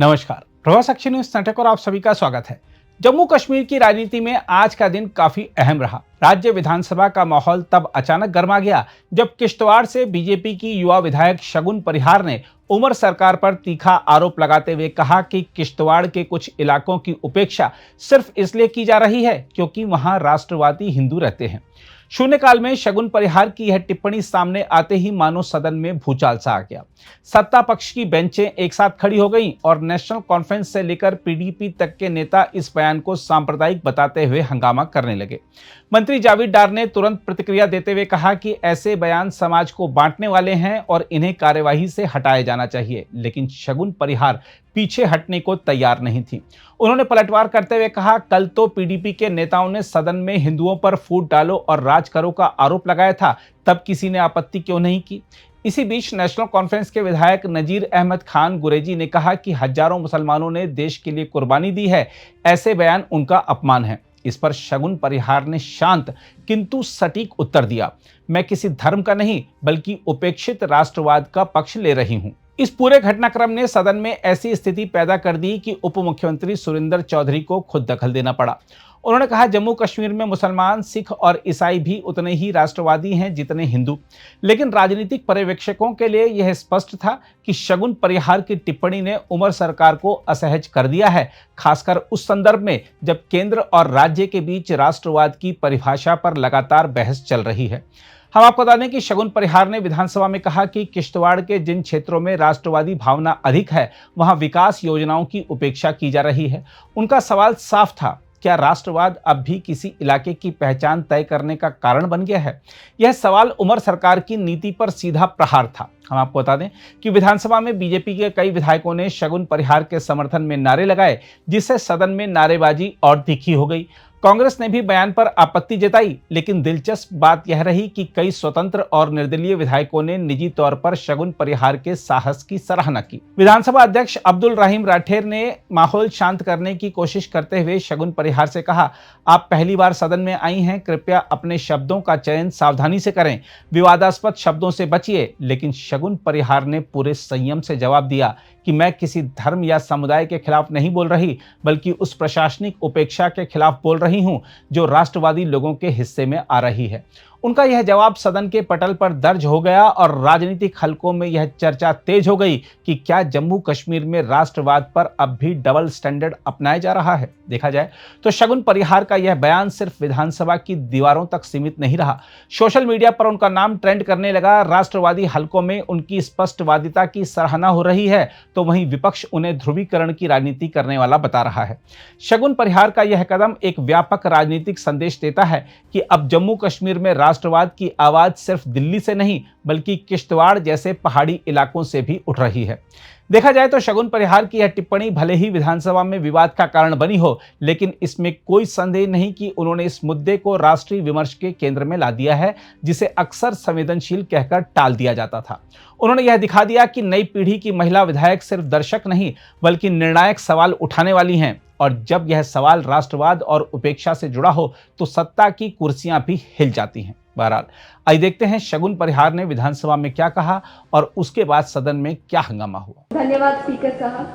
नमस्कार, प्रभात साक्षी न्यूज नाटक और आप सभी का स्वागत है। जम्मू कश्मीर की राजनीति में आज का दिन काफी अहम रहा। राज्य विधानसभा का माहौल तब अचानक गर्मा गया जब किश्तवाड़ से बीजेपी की युवा विधायक शगुन परिहार ने उमर सरकार पर तीखा आरोप लगाते हुए कहा कि किश्तवाड़ के कुछ इलाकों की उपेक्षा सिर्फ इसलिए की जा रही है क्योंकि वहां राष्ट्रवादी हिंदू रहते हैं। शून्यकाल में शगुन परिहार की यह टिप्पणी सामने आते ही मानो सदन में भूचाल सा आ गया। सत्ता पक्ष की बेंचें एक साथ खड़ी हो गईं और नेशनल कॉन्फ्रेंस से लेकर पीडीपी तक के नेता इस बयान को सांप्रदायिक बताते हुए हंगामा करने लगे। मंत्री जावेद डार ने तुरंत प्रतिक्रिया देते हुए कहा कि ऐसे बयान समाज को बांटने वाले हैं और इन्हें कार्यवाही से हटाया जाना चाहिए, लेकिन शगुन परिहार पीछे हटने को तैयार नहीं थी। उन्होंने पलटवार करते हुए कहा, कल तो पीडीपी के नेताओं ने सदन में हिंदुओं पर फूट डालो और राज करो का आरोप लगाया था, तब किसी ने आपत्ति क्यों नहीं की। इसी बीच नेशनल कॉन्फ्रेंस के विधायक नजीर अहमद खान गुरेजी ने कहा कि हजारों मुसलमानों ने देश के लिए कुर्बानी दी है, ऐसे बयान उनका अपमान है। इस पर शगुन परिहार ने शांत किंतु सटीक उत्तर दिया, मैं किसी धर्म का नहीं बल्कि उपेक्षित राष्ट्रवाद का पक्ष ले रही हूं। इस पूरे घटनाक्रम ने सदन में ऐसी स्थिति पैदा कर दी कि उप मुख्यमंत्री सुरेंद्र चौधरी को खुद दखल देना पड़ा। उन्होंने कहा, जम्मू कश्मीर में मुसलमान, सिख और ईसाई भी उतने ही राष्ट्रवादी हैं जितने हिंदू, लेकिन राजनीतिक पर्यवेक्षकों के लिए यह स्पष्ट था कि शगुन परिहार की टिप्पणी ने उमर सरकार को असहज कर दिया है, खासकर उस संदर्भ में जब केंद्र और राज्य के बीच राष्ट्रवाद की परिभाषा पर लगातार बहस चल रही है। हम आपको बता दें कि शगुन परिहार ने विधानसभा में कहा कि किश्तवाड़ के जिन क्षेत्रों में राष्ट्रवादी भावना अधिक है, वहां विकास योजनाओं की उपेक्षा की जा रही है। उनका सवाल साफ था, क्या राष्ट्रवाद अब भी किसी इलाके की पहचान तय करने का कारण बन गया है? यह सवाल उमर सरकार की नीति पर सीधा प्रहार था। हम आपको बता दें कि विधानसभा में बीजेपी के कई विधायकों ने शगुन परिहार के समर्थन में नारे लगाए, जिससे सदन में नारेबाजी और तीखी हो गई। कांग्रेस ने भी बयान पर आपत्ति जताई, लेकिन दिलचस्प बात यह रही कि कई स्वतंत्र और निर्दलीय विधायकों ने निजी तौर पर शगुन परिहार के साहस की सराहना की। विधानसभा अध्यक्ष अब्दुल रहीम राठेर ने माहौल शांत करने की कोशिश करते हुए शगुन परिहार से कहा, आप पहली बार सदन में आई हैं, कृपया अपने शब्दों का चयन सावधानी से करें, विवादास्पद शब्दों से बचिए। लेकिन शगुन परिहार ने पूरे संयम से जवाब दिया कि मैं किसी धर्म या समुदाय के खिलाफ नहीं बोल रही, बल्कि उस प्रशासनिक उपेक्षा के खिलाफ बोल रही हूं जो राष्ट्रवादी लोगों के हिस्से में आ रही है। उनका यह जवाब सदन के पटल पर दर्ज हो गया और राजनीतिक हलकों में यह चर्चा तेज हो गई कि क्या जम्मू कश्मीर में राष्ट्रवाद पर अब भी डबल स्टैंडर्ड अपनाया जा रहा है। देखा जाए तो शगुन परिहार का यह बयान सिर्फ विधानसभा की दीवारों तक सीमित नहीं रहा। सोशल मीडिया पर उनका नाम ट्रेंड करने लगा। राष्ट्रवादी हलकों में उनकी स्पष्टवादिता की सराहना हो रही है, तो वहीं विपक्ष उन्हें ध्रुवीकरण की राजनीति करने वाला बता रहा है। शगुन परिहार का यह कदम एक व्यापक राजनीतिक संदेश देता है कि अब जम्मू कश्मीर में राष्ट्रवाद की आवाज सिर्फ दिल्ली से नहीं बल्कि किश्तवाड़ जैसे पहाड़ी इलाकों से भी उठ रही है। देखा जाए तो शगुन परिहार की यह टिप्पणी भले ही विधानसभा में विवाद का कारण बनी हो, लेकिन इसमें कोई संदेह नहीं कि उन्होंने इस मुद्दे को राष्ट्रीय विमर्श के केंद्र में ला दिया है, जिसे अक्सर संवेदनशील कहकर टाल दिया जाता था। उन्होंने यह दिखा दिया कि नई पीढ़ी की महिला विधायक सिर्फ दर्शक नहीं बल्कि निर्णायक सवाल उठाने वाली हैं, और जब यह सवाल राष्ट्रवाद और उपेक्षा से जुड़ा हो तो सत्ता की कुर्सियां भी हिल जाती हैं। बहरहाल आइए देखते हैं शगुन परिहार ने विधानसभा में क्या कहा और उसके बाद सदन में क्या हंगामा हुआ। धन्यवाद स्पीकर साहब।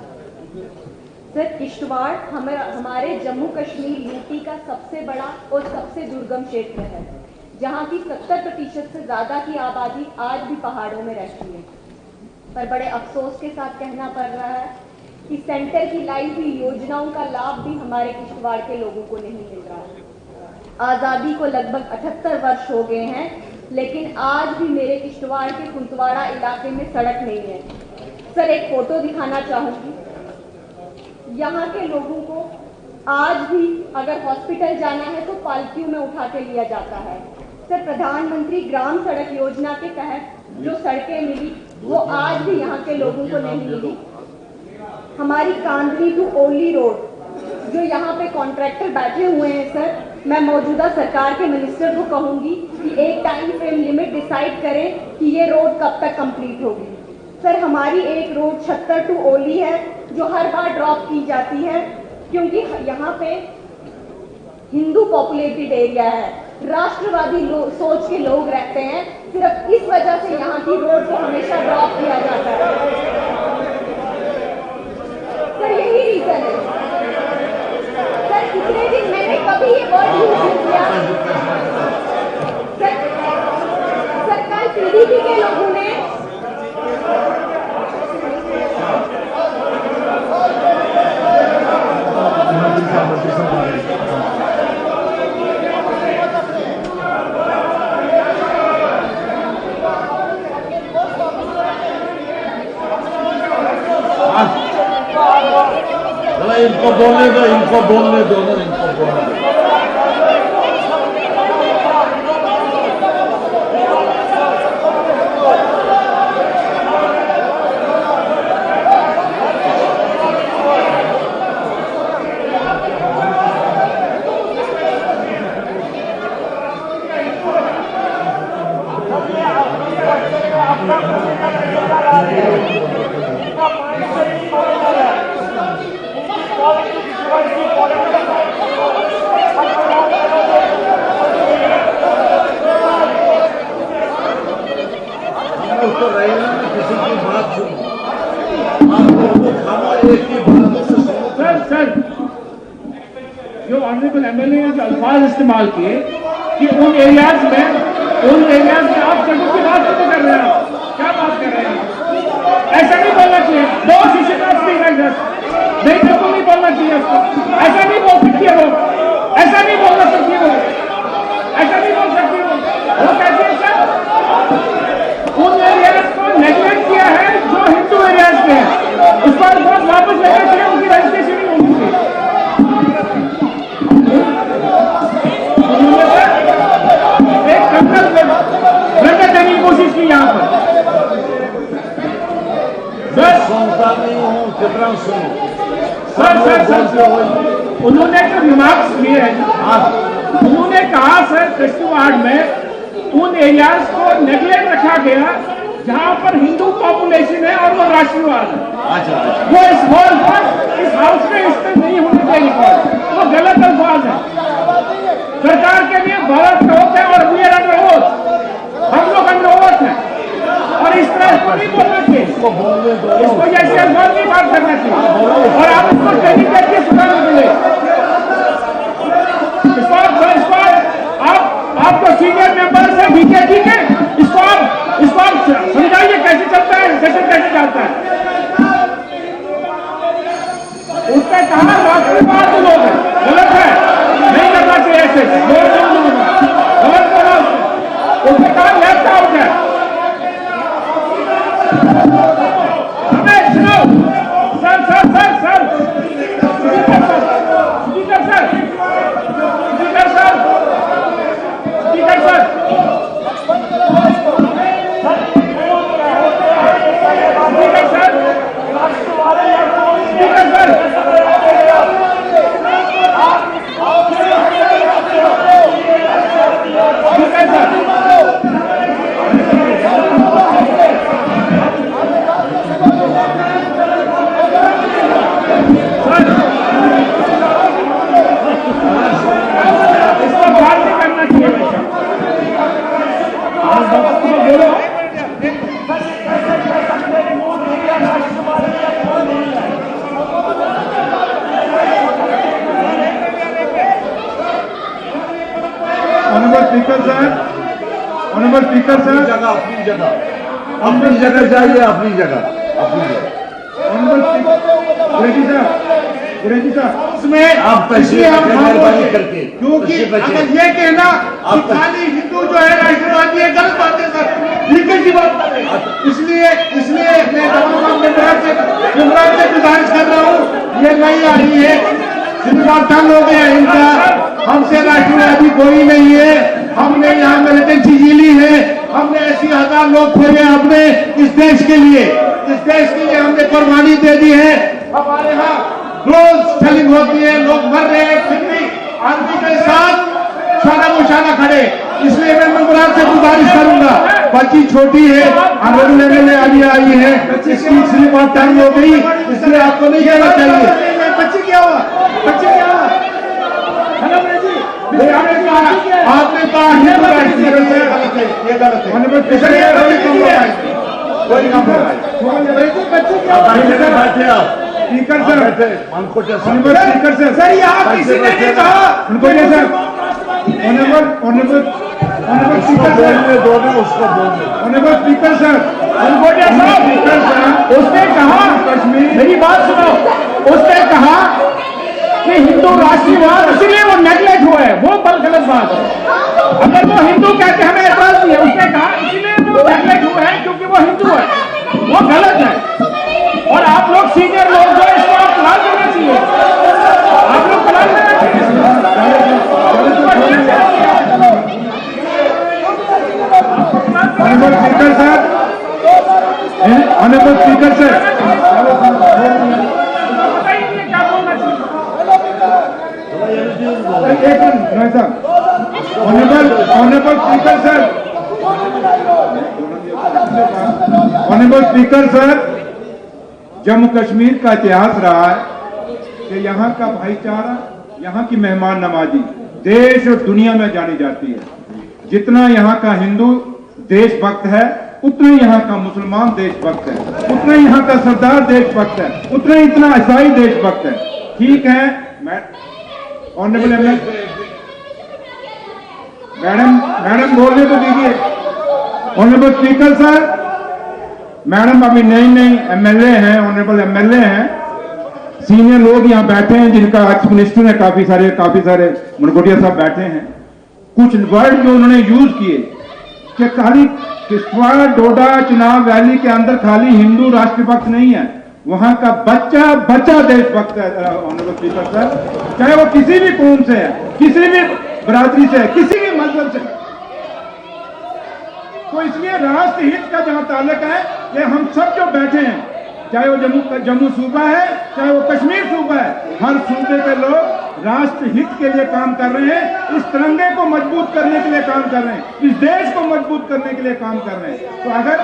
सर, किश्तवाड़ हमारे जम्मू कश्मीर यूटी का सबसे बड़ा और सबसे दुर्गम क्षेत्र है, जहां की 70% से ज्यादा की आबादी आज भी पहाड़ों में रहती है। पर बड़े अफसोस के साथ कहना पड़ रहा है कि सेंटर की लाई हुई योजनाओं का लाभ भी हमारे किश्तवाड़ के लोगों को नहीं मिल रहा है। आज़ादी को लगभग 78 वर्ष हो गए हैं, लेकिन आज भी मेरे किश्तवाड़ के कुंतवाड़ा इलाके में सड़क नहीं है। सर, एक फोटो दिखाना चाहूँगी। यहाँ के लोगों को आज भी अगर हॉस्पिटल जाना है तो पालकियों में उठा के लिया जाता है। सर, प्रधानमंत्री ग्राम सड़क योजना के तहत जो सड़कें मिली वो आज भी यहाँ के लोगों को नहीं मिली। हमारी कांदनी टू ओली रोड जो यहाँ पे कॉन्ट्रैक्टर बैठे हुए हैं, सर, मैं मौजूदा सरकार के मिनिस्टर को कहूँगी कि एक टाइम फ्रेम लिमिट डिसाइड करें कि ये रोड कब तक कंप्लीट होगी। सर, हमारी एक रोड 76 टू ओली है जो हर बार ड्रॉप की जाती है क्योंकि यहाँ पे हिंदू पॉपुलेटेड एरिया है, राष्ट्रवादी सोच के लोग रहते हैं। सिर्फ इस वजह से यहाँ की रोड को हमेशा ड्रॉप किया जाता है। अभी ये वर्ड यूज नहीं किया। सर कल पीडीपी के लोगों ने इनको बोलने दो ना, इनको बोलने दो। तो रहेगा ना, किसी की बात सुनो, आप लोगों खाना एक ही बात से सुनो। सर जो ऑनरेबल एमएलए ने जो अल्फाज इस्तेमाल किए कि उन एरियाज में आप सड़कों की बात नहीं कर रहे हैं, क्या बात कर रहे हैं? ऐसा नहीं बोलना चाहिए। दो शीशे का नहीं, बिल्कुल नहीं बोलना चाहिए उसको। ऐसा नहीं बोल सकती है वो, ऐसा नहीं बोलना सकती वो, ऐसा नहीं बोल सकती वो कहती है सर उन एरियाज को नेगलेक्ट किया है जो हिंदू एरियाज के हैं, उस पर बहुत वापस लेना चाहिए, उनकी रजिस्ट्रेशन ही होनी चाहिए। एक कंट्रोल करने की कोशिश की यहाँ पर। सुनता नहीं हूँ, कितना सुनो। सर उन्होंने जो रिमार्क्स किए हैं, उन्होंने कहा सर किश्तवाड़ में उन एरियाज को नेगलेक्ट रखा गया जहां पर हिंदू पॉपुलेशन है और वो राष्ट्रवाद है। वो इस हाउस में इस पर नहीं होने चाहिए, वो गलत अल्फाज है। सरकार के लिए भारत का होता है और वी आर अंडर ओथ, हम लोग अंडर ओथ हैं, और इस तरह इसको नहीं बोलना चाहिए, इसको जैसे अल्फाज नहीं बात करना चाहिए, और आप इसको ट्रेनिंग करके सुधार मिले। आप तो सीनियर मेंबर्स हैं बीजेपी के, इसको आप समझाइए कैसे चलता है, सेशन कैसे चलता है। उसने कहा राष्ट्रवाद लोग हैं, गलत है, नहीं करना चाहिए ऐसे, गलत बोला उसने कहा लेफ्ट आउट है। हमें सुनो सर ऑनरेबल स्पीकर सर, अपनी जगह जाइए, अपनी जगह। गुरेजी साहब इसमें आप इसलिए हम मेहरबानी करके, क्योंकि अगर ये कहना कि खाली हिंदू जो है राष्ट्रवादी है, गलत बात है सर, लीकेज की बात कर रहे हैं। इसलिए मैं तमाम मेंबरान से गुजारिश कर रहा हूँ, ये नहीं आ रही है, सिर्फ हो गया इनका, हमसे राष्ट्रवादी कोई नहीं है, हमने यहाँ मिलिटेंसी झीली है, हमने ऐसी 1000 लोग खोए अपने इस देश के लिए हमने कुर्बानी दे दी है। हमारे यहाँ रोज सेलिंग होती है, लोग मर रहे हैं, फिर भी आर्मी के साथ शाना मुशाना खड़े। इसलिए मैं मेंबरान से गुजारिश करूंगा, बच्ची छोटी है, ऑनरेबल एमएलए अभी आई है, इसकी स्लिप ऑफ टाइम हो गई, इसलिए आपको नहीं कहना चाहिए। बच्ची क्या हुआ? आपने कहा ये गलत है, कोई काम बैठे आप speaker sir, Mankotia honourable speaker sir, यहाँ किसी ने नहीं कहा Mankotia sir, honourable speaker sir, honourable speaker sir, Mankotia साहब, उसने कहा, मेरी बात सुनो, उसने कहा कि हिंदू राष्ट्रवाद इसलिए वो नेगलेक्ट हुआ है, वो गलत बात है। अगर वो हिंदू कहते हमें एतराज नहीं है, उसने कहा इसलिए वो नेगलेक्ट हुआ है क्योंकि वो हिंदू है, वो गलत है। और आप लोग सीनियर लोग जो इसको आप कलाल करना चाहिए, आप लोग कलाल करना चाहिए। Honourable speaker sir, honourable speaker sir, क्या बोलना चाहिए? एक minute honourable speaker sir, honourable speaker sir, Jammu Kashmir का इतिहास रहा है कि यहाँ का भाईचारा, यहाँ की मेहमान नवाजी देश और दुनिया में जानी जाती है। जितना यहाँ का हिंदू देशभक्त है, उतना ही यहाँ का मुसलमान देशभक्त है, उतना ही यहाँ का सरदार देशभक्त है, उतना ही इतना ईसाई देशभक्त है। ठीक है, ऑनरेबल मैडम बोलने तो दीजिए। ऑनरेबल स्पीकर सर, मैडम अभी नई एमएलए हैं, ऑनरेबल एमएलए हैं, सीनियर लोग यहाँ बैठे हैं जिनका एक्स मिनिस्टर है, काफी सारे मनकोटिया साहब बैठे हैं। कुछ वर्ड जो उन्होंने यूज किए कि खाली किश्तवाड़, डोडा, चिनाब वैली के अंदर खाली हिंदू राष्ट्रभक्त नहीं है, वहां का बच्चा देशभक्त है। ऑनरेबल स्पीकर सर, चाहे वो किसी भी कौम से है, किसी भी बरादरी से है, किसी भी मजहब से, तो इसलिए राष्ट्र हित का जहां ताल्लुक है कि हम सब जो बैठे हैं, चाहे वो जम्मू सूबा है, चाहे वो कश्मीर सूबा है, हर सूबे के लोग राष्ट्र हित के लिए काम कर रहे हैं, इस तिरंगे को मजबूत करने के लिए काम कर रहे हैं, इस देश को मजबूत करने के लिए काम कर रहे हैं। तो अगर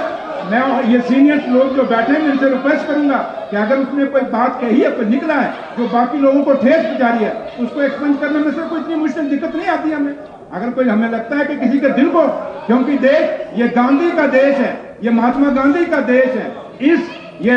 मैं ये सीनियर लोग जो बैठे हैं, इनसे रिक्वेस्ट करूंगा कि अगर उसने कोई बात कही है, कोई निकला है जो बाकी लोगों को ठेस पहुंचा रही है, उसको एक्सप्लेन करने में से कोई इतनी मुश्किल दिक्कत नहीं आती हमें। अगर कोई हमें लगता है कि किसी के दिल को, क्योंकि देश ये गांधी का देश है, ये महात्मा गांधी का देश है, ये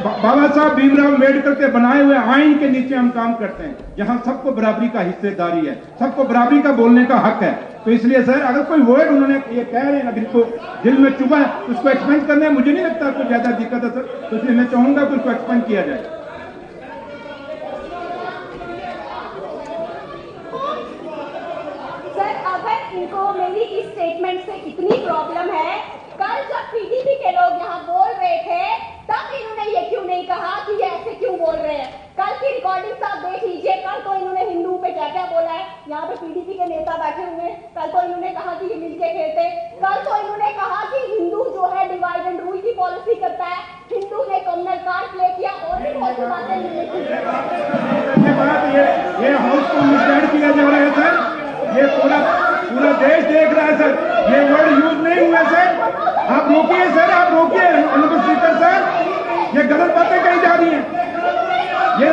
बाबा साहब भीमराव अम्बेडकर के बनाए हुए आइन के नीचे हम काम करते हैं, जहां सबको बराबरी का हिस्सेदारी है, सबको बराबरी का बोलने का हक है। तो इसलिए सर, अगर कोई वर्ड उन्होंने ये कह रहे हैं, अगर इसको दिल में चुभा है, तो उसको एक्सपेंड करने में मुझे नहीं लगता कोई ज्यादा दिक्कत है सर। तो इसलिए मैं चाहूंगा कि उसको एक्सपेंड किया जाए। सर, अगर इनको मेरी इस स्टेटमेंट से इतनी प्रॉब्लम है, कल जब पीडीपी के लोग यहाँ बोल रहे थे, तब इन्होंने ये क्यों नहीं कहा कि ये ऐसे क्यों बोल रहे हैं? कल की रिकॉर्डिंग आप देख लीजिए, कल तो इन्होंने हिंदू पे क्या क्या बोला है। यहाँ पे पीडीपी के नेता बैठे हुए हैं, कल तो इन्होंने कहा कि ये मिलके खेलते, कल तो इन्होंने कहा कि हिंदू जो है डिवाइड एंड रूल की पॉलिसी करता है, हिंदू ने कम्युनल कार्ड प्ले किया, और भी बहुत सी बातें इन्होंने की। ये हाउस को मिसगाइड किया जा रहा है सर, ये पूरा देश देख रहा है सर, ये वर्ड यूज नहीं हुआ सर। आप रोकिए सर, आप रोकिए ऑनरेबल स्पीकर सर, ये गलत बातें कही जा रही हैं। ये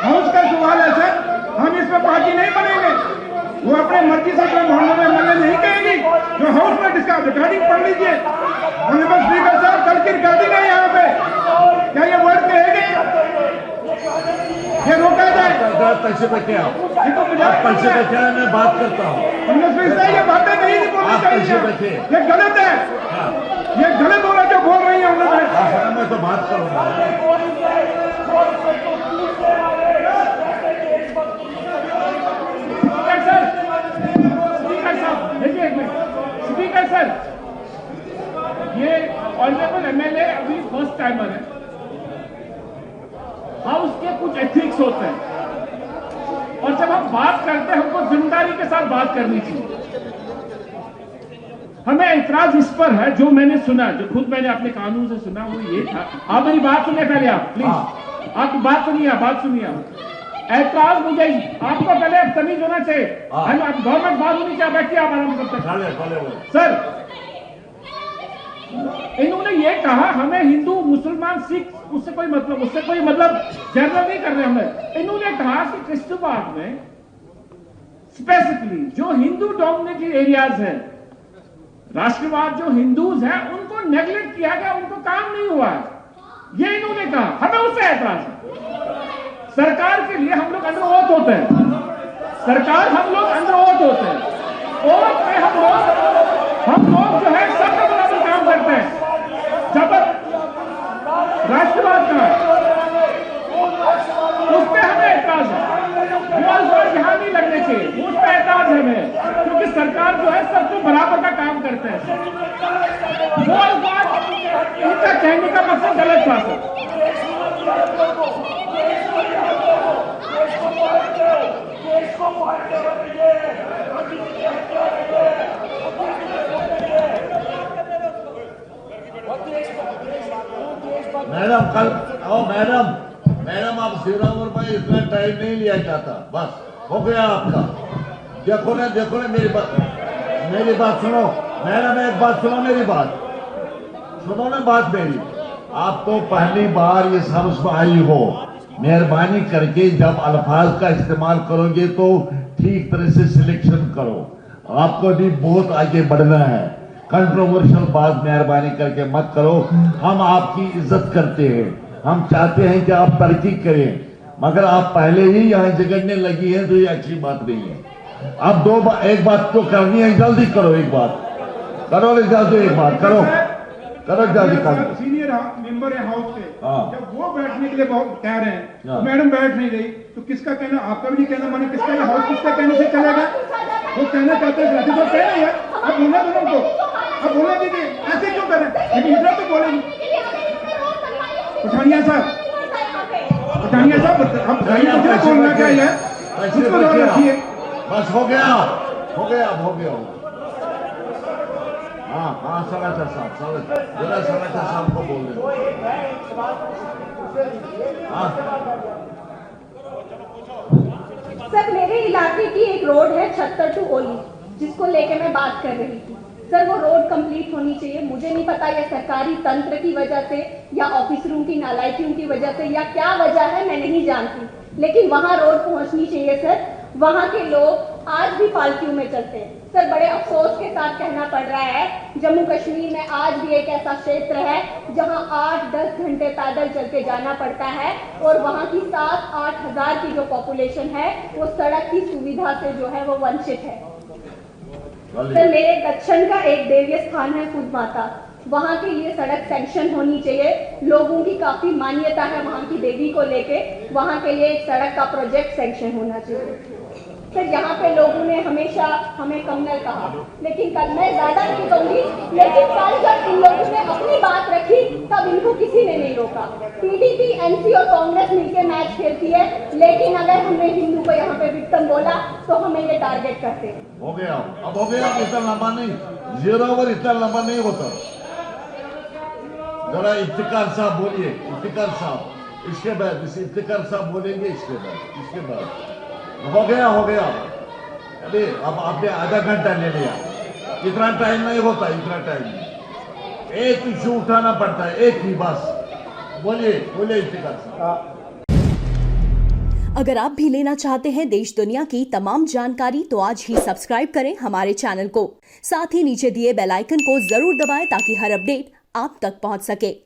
हाउस का सवाल है सर, हम इसमें पार्टी नहीं बनेंगे। वो अपने मर्जी से अपने मोहल्ले में एमएलए नहीं कहेगी, जो हाउस में जिसका रिकॉर्डिंग पढ़ लीजिए। ऑनरेबल स्पीकर साहब, कल की रिकॉर्डिंग है यहाँ पे, क्या ये वर्ड कहेंगे? ये रोका जाए। पैसे बैठे आप पैसे बैठे हैं, मैं बात करता हूँ। ये बातें नहीं बोलनी चाहिए, ये गलत है, ये गलत हो रहा है जो बोल रही है हम लोग। मैं तो बात करूँगा। स्पीकर सर, ये ऑनरेबल एमएलए अभी फर्स्ट टाइमर है, हाउस के कुछ एथिक्स होते हैं, और जब हम बात करते हैं हमको जिम्मेदारी के साथ बात करनी चाहिए। हमें ऐतराज इस पर है, जो मैंने सुना, जो खुद मैंने अपने कानून से सुना, वो ये था। आप मेरी बात सुनिए पहले, आप प्लीज आपकी बात सुनिए, बात सुनिए आप। ऐतराज मुझे, आपको पहले अब तमीज होना चाहिए, गवर्नमेंट बात होनी चाहिए, बैठिए आप आराम करते हैं। सर, इन्होंने ये कहा हमें हिंदू, मुसलमान, सिख, उससे कोई मतलब जनरल नहीं कर रहे हमें। इन्होंने कहा कि किश्तवाड़ में स्पेसिफिकली जो हिंदू डोमिनेटेड एरियाज हैं, राष्ट्रवाद जो हिंदूज हैं, उनको नेगलेक्ट किया गया, उनको काम नहीं हुआ है। ये इन्होंने कहा, हमें उससे ऐतराज है। सरकार के लिए हम लोग अंडर ओथ होते हैं, सरकार हम लोग अंडर ओथ होते हैं, ओथ में हम लोग जो है सबका बराबर काम करते हैं। जब राष्ट्रवाद का उस पर हमें ऐतराज है, यहाँ नहीं लगने चाहिए, उस पर ऐतराज है हमें, क्योंकि सरकार जो है सबको बराबर का काम करते हैं। वो बात इनका कहने का मकसद गलत था सर। मैडम कल मैडम आप श्रीराम पर इतना टाइम नहीं लिया जाता, बस हो गया आपका। देखो ना मेरी बात सुनो मैडम, एक बात सुनो, मेरी बात सुनो ना, बात मेरी। आप तो पहली बार इस हाउस में आई हो, मेहरबानी करके जब अल्फाज का इस्तेमाल करोगे तो ठीक तरह से सिलेक्शन करो। आपको भी बहुत आगे बढ़ना है, कंट्रोवर्शियल बात मेहरबानी करके मत करो। हम आपकी इज्जत करते हैं, हम चाहते हैं कि आप तरक्की करें, मगर आप पहले ही यहाँ झगड़ने लगी हैं तो ये अच्छी बात नहीं है। अब एक बात तो करनी है, जल्दी करो, एक बात करो, जल्दी एक बात करो जल्दी करो। सीनियर मेंबर है हाउस से, हाँ। जब वो बैठने के लिए बहुत कह रहे हैं हाँ। तो मैडम बैठ नहीं रही, तो किसका कहना, आपका भी नहीं कहना माने, किसका हाउस किसका कहने से चलेगा? वो कहना चाहते हैं तो कहना ही है, अब बोलना दो उनको, अब बोलने दीजिए, ऐसे क्यों करें? लेकिन इधर तो बोलेंगे। पठानिया साहब अब बताइए मुझे बोलना क्या है, उसको जवाब रखिए। बस हो गया। हाँ सलाहकार साहब को बोल दे। सर मेरे इलाके की एक रोड है छत्तर टू ओली, जिसको लेके मैं बात कर रही थी। सर वो रोड कंप्लीट होनी चाहिए। मुझे नहीं पता ये सरकारी तंत्र की वजह से या ऑफिसरों की नालायकियों की वजह से या क्या वजह है मैं नहीं जानती, लेकिन वहाँ रोड पहुँचनी चाहिए सर। वहाँ के लोग आज भी पालकियों में चलते हैं। सर बड़े अफसोस के साथ कहना पड़ रहा है, जम्मू कश्मीर में आज भी एक ऐसा क्षेत्र है जहां 8-10 घंटे पैदल चल के जाना पड़ता है और वहां की 7-8 हजार की जो पॉपुलेशन है वो सड़क की सुविधा से जो है वो वंचित है। सर मेरे दक्षिण का एक देवीय स्थान है खुद माता, वहां के लिए सड़क सैंक्शन होनी चाहिए। लोगों की काफी मान्यता है वहां की देवी को लेके, वहां के लिए एक सड़क का प्रोजेक्ट सैंक्शन होना चाहिए। सर यहाँ पे लोगों ने हमेशा हमें कमनल कहा, लेकिन कल मैं ज्यादा नहीं कहूंगी, लेकिन कल जब इन लोगों ने अपनी बात रखी तब इनको किसी ने नहीं रोका। टीडीपी, एनसी और कांग्रेस मिलकर मैच खेलती है, लेकिन अगर हमने हिंदू को यहाँ पे विक्टिम बोला तो हमें ये टारगेट करते हैं। हो गया, अब हो गया, इतना लंबा नहीं, 0 ओवर इतना लंबा नहीं होता। जरा इफ्तिकार साहब बोलिए, इफ्तिकार साहब, इसके बाद इफ्तिकार साहब बोलेंगे, इसके बाद हो गया। अरे अब आपने आधा घंटा ले लिया, इतना टाइम नहीं होता, इतना टाइम एक इश्यू उठाना पड़ता है, एक ही बस। बोलिए इफ्तिकार साहब। अगर आप भी लेना चाहते हैं देश दुनिया की तमाम जानकारी तो आज ही सब्सक्राइब करें हमारे चैनल को। साथ ही नीचे दिए बेल आइकन को जरूर दबाएं ताकि हर अपडेट आप तक पहुंच सके।